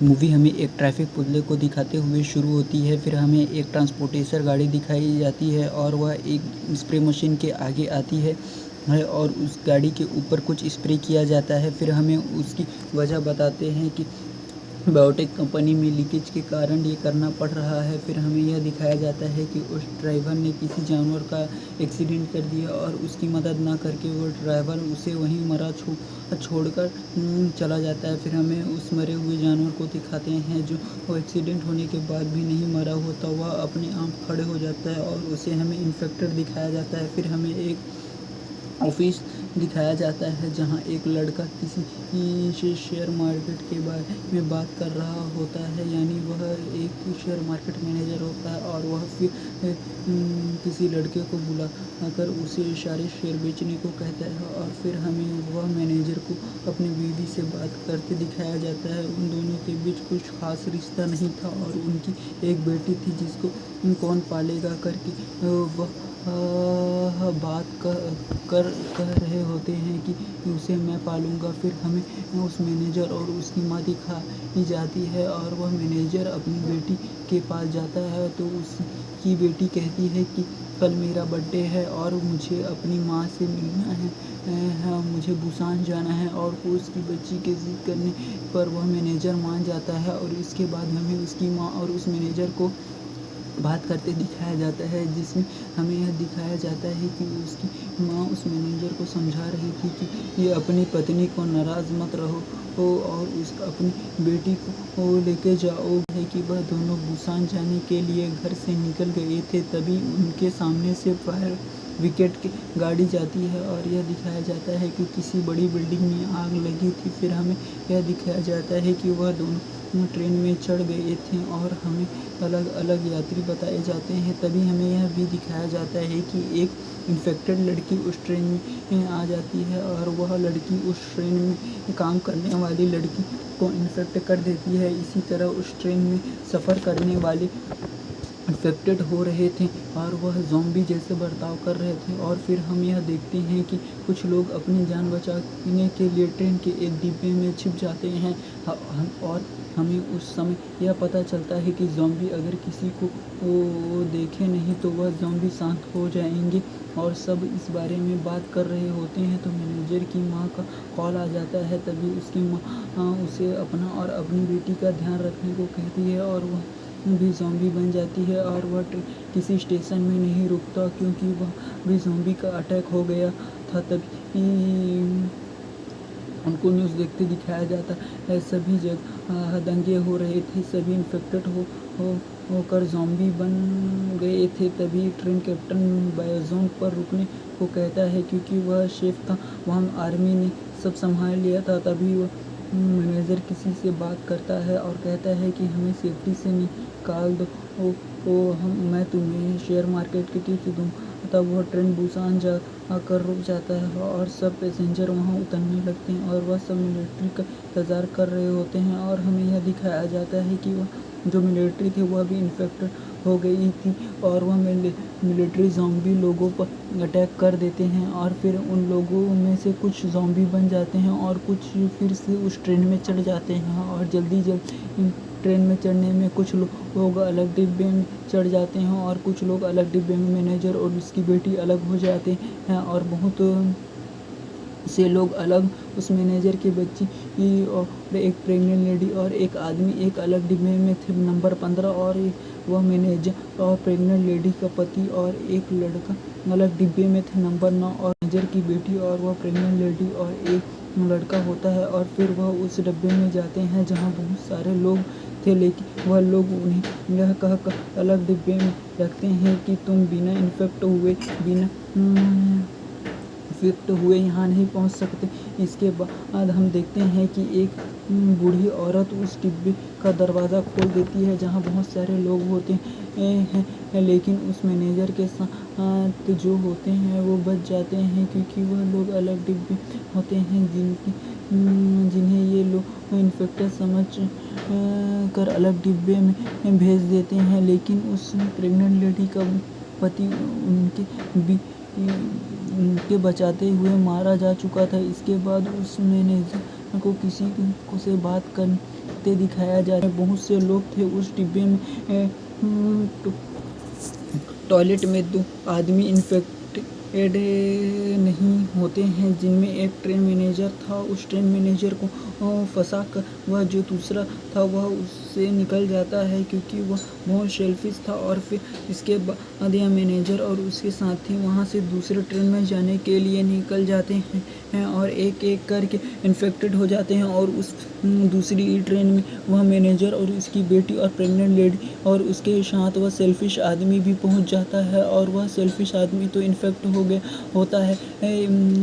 Movie हमें एक traffic पुतले को दिखाते हुए शुरू होती है। फिर हमें एक ट्रांसपोर्टेशन गाड़ी दिखाई जाती है और वह एक स्प्रे मशीन के आगे आती है और उस गाड़ी के ऊपर कुछ स्प्रे किया जाता है। फिर हमें उसकी वजह बताते हैं कि बायोटेक कंपनी में लीकेज के कारण ये करना पड़ रहा है। फिर हमें यह दिखाया जाता है कि उस ड्राइवर ने किसी जानवर का एक्सीडेंट कर दिया और उसकी मदद ना करके वो ड्राइवर उसे वहीं मरा छोड़कर चला जाता है। फिर हमें उस मरे हुए जानवर को दिखाते हैं जो वो एक्सीडेंट होने के बाद भी नहीं मरा होता, वह अपने आप खड़े हो जाता है और उसे हमें इन्फेक्टेड दिखाया जाता है। फिर हमें एक ऑफिस दिखाया जाता है जहां एक लड़का किसी से शेयर मार्केट के बारे में बात कर रहा होता है, यानी वह एक शेयर मार्केट मैनेजर होता है और वह फिर किसी लड़के को बुलाकर उसे सारे शेयर बेचने को कहता है और फिर हमें वह मैनेजर को अपनी बीवी से बात करते दिखाया जाता है। उन दोनों के बीच कुछ खास रिश्ता नहीं था और उनकी एक बेटी थी जिसको कौन पालेगा करके वह बात कह रहे होते हैं कि उसे मैं पालूंगा। फिर हमें उस मैनेजर और उसकी माँ दिखाई जाती है और वह मैनेजर अपनी बेटी के पास जाता है तो उसकी बेटी कहती है कि कल मेरा बर्थडे है और मुझे अपनी माँ से मिलना है, मुझे बुसान जाना है। और उसकी बच्ची के जिद करने पर वह मैनेजर मान जाता है और इसके बाद हमें उसकी माँ और उस मैनेजर को बात करते दिखाया जाता है, जिसमें हमें यह दिखाया जाता है कि उसकी माँ उस मैनेजर को समझा रही थी कि ये अपनी पत्नी को नाराज़ मत रहो और अपनी बेटी को लेके जाओ। है कि वह दोनों बुसान जाने के लिए घर से निकल गए थे, तभी उनके सामने से फायर विकेट की गाड़ी जाती है और यह दिखाया जाता है कि किसी बड़ी बिल्डिंग में आग लगी थी। फिर हमें यह दिखाया जाता है कि वह दोनों ट्रेन में चढ़ गए थे और हमें अलग अलग यात्री बताए जाते हैं। तभी हमें यह भी दिखाया जाता है कि एक इन्फेक्टेड लड़की उस ट्रेन में आ जाती है और वह लड़की उस ट्रेन में काम करने वाली लड़की को इन्फेक्ट कर देती है। इसी तरह उस ट्रेन में सफ़र करने वाले इन्फेक्टेड हो रहे थे और वह ज़ॉम्बी जैसे बर्ताव कर रहे थे। और फिर हम यह देखते हैं कि कुछ लोग अपनी जान बचाने के लिए ट्रेन के एक डिब्बे में छिप जाते हैं और हमें उस समय यह पता चलता है कि ज़ॉम्बी अगर किसी को देखे नहीं तो वह ज़ॉम्बी शांत हो जाएंगे और सब इस बारे में बात कर रहे होते हैं। तो मैनेजर की माँ का कॉल आ जाता है, तभी उसकी माँ उसे अपना और अपनी बेटी का ध्यान रखने को कहती है और वह भी ज़ॉम्बी बन जाती है और वह किसी स्टेशन में नहीं रुकता क्योंकि वह भी ज़ॉम्बी का अटैक हो गया था। तभी उनको न्यूज़ देखते दिखाया जाता है, सभी जगह दंगे हो रहे थे, सभी इन्फेक्टेड होकर ज़ॉम्बी बन गए थे। तभी ट्रेन कैप्टन बायोजोन पर रुकने को कहता है क्योंकि वह शेफ था, वहाँ आर्मी ने सब संभाल लिया था। तभी वह मैनेजर किसी से बात करता है और कहता है कि हमें सेफ्टी से निकाल दो, मैं तुम्हें शेयर मार्केट की टिकट दूँ। तब वह ट्रेन बुसान जाकर रुक जाता है और सब पैसेंजर वहाँ उतरने लगते हैं और वह सब मिलिट्री का इंतज़ार कर रहे होते हैं। और हमें यह दिखाया जाता है कि वह जो मिलिट्री थी वह भी इन्फेक्टेड हो गई थी और वह मिलिट्री ज़ॉम्बी लोगों पर अटैक कर देते हैं और फिर उन लोगों में से कुछ ज़ॉम्बी बन जाते हैं और कुछ फिर से उस ट्रेन में चढ़ जाते हैं। और जल्दी ट्रेन में चढ़ने में कुछ लोग अलग डिब्बे में चढ़ जाते हैं और कुछ लोग अलग डिब्बे में, मैनेजर और उसकी बेटी अलग हो जाते हैं और बहुत से लोग अलग, उस मैनेजर की बच्ची और एक प्रेग्नेंट लेडी और एक आदमी एक अलग डिब्बे में थे, नंबर 15, और वह मैनेजर और प्रेग्नेंट लेडी का पति और एक लड़का अलग डिब्बे में थे, नंबर 9, और मैनेजर की बेटी और वह प्रेग्नेंट लेडी और एक लड़का होता है। और फिर वह उस डब्बे में जाते हैं जहाँ बहुत सारे लोग थे, लेकिन वह लोग उन्हें यह कहकर अलग डिब्बे में रखते हैं कि तुम बिना इन्फेक्ट हुए यहाँ नहीं पहुँच सकते। इसके बाद हम देखते हैं कि एक बूढ़ी औरत उस डिब्बे का दरवाज़ा खोल देती है जहाँ बहुत सारे लोग होते हैं, लेकिन उस मैनेजर के साथ जो होते हैं वो बच जाते हैं क्योंकि वह लोग अलग डिब्बे होते हैं जिन्हें ये लोग इन्फेक्टेड समझ कर अलग डिब्बे में भेज देते हैं। लेकिन उस प्रेग्नेंट लेडी का पति उनके बचाते हुए मारा जा चुका था। इसके बाद उस मैनेजर को किसी से बात भागते दिखाया जाता है। बहुत से लोग थे उस डिब्बे में। टॉयलेट में 2 आदमी इन्फेक्टेड नहीं होते हैं, जिनमें एक ट्रेन मैनेजर था। उस ट्रेन मैनेजर को फंसा कर वह जो दूसरा था वह उससे निकल जाता है, क्योंकि वह बहुत सेल्फिश था। और फिर इसके बाद यह मैनेजर और उसके साथी वहाँ से दूसरे ट्रेन में जाने के लिए निकल जाते हैं और एक एक करके इन्फेक्टेड हो जाते हैं। और उस दूसरी ट्रेन में वह मैनेजर और उसकी बेटी और प्रेग्नेंट लेडी और उसके साथ वह सेल्फिश आदमी भी पहुंच जाता है, और वह सेल्फिश आदमी तो इन्फेक्ट हो गया होता है।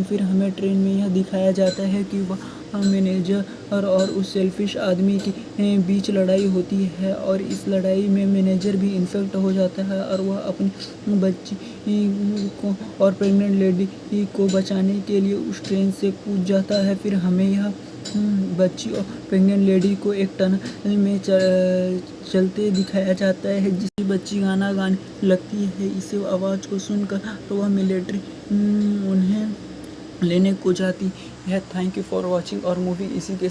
फिर हमें ट्रेन में यह दिखाया जाता है कि वह मैनेजर और उस सेल्फिश आदमी के बीच लड़ाई होती है, और इस लड़ाई में मैनेजर भी इन्फेक्ट हो जाता है और वह अपनी बच्ची को और प्रेग्नेंट लेडी को बचाने के लिए उस ट्रेन से कूद जाता है। फिर हमें यह बच्ची और प्रेग्नेंट लेडी को एक टनल में चलते दिखाया जाता है, जिसकी बच्ची गाना गाने लगती है। इस आवाज़ को सुनकर वह मिलिट्री उन्हें लेने को जाती है। थैंक यू फॉर वॉचिंग और मूवी इसी के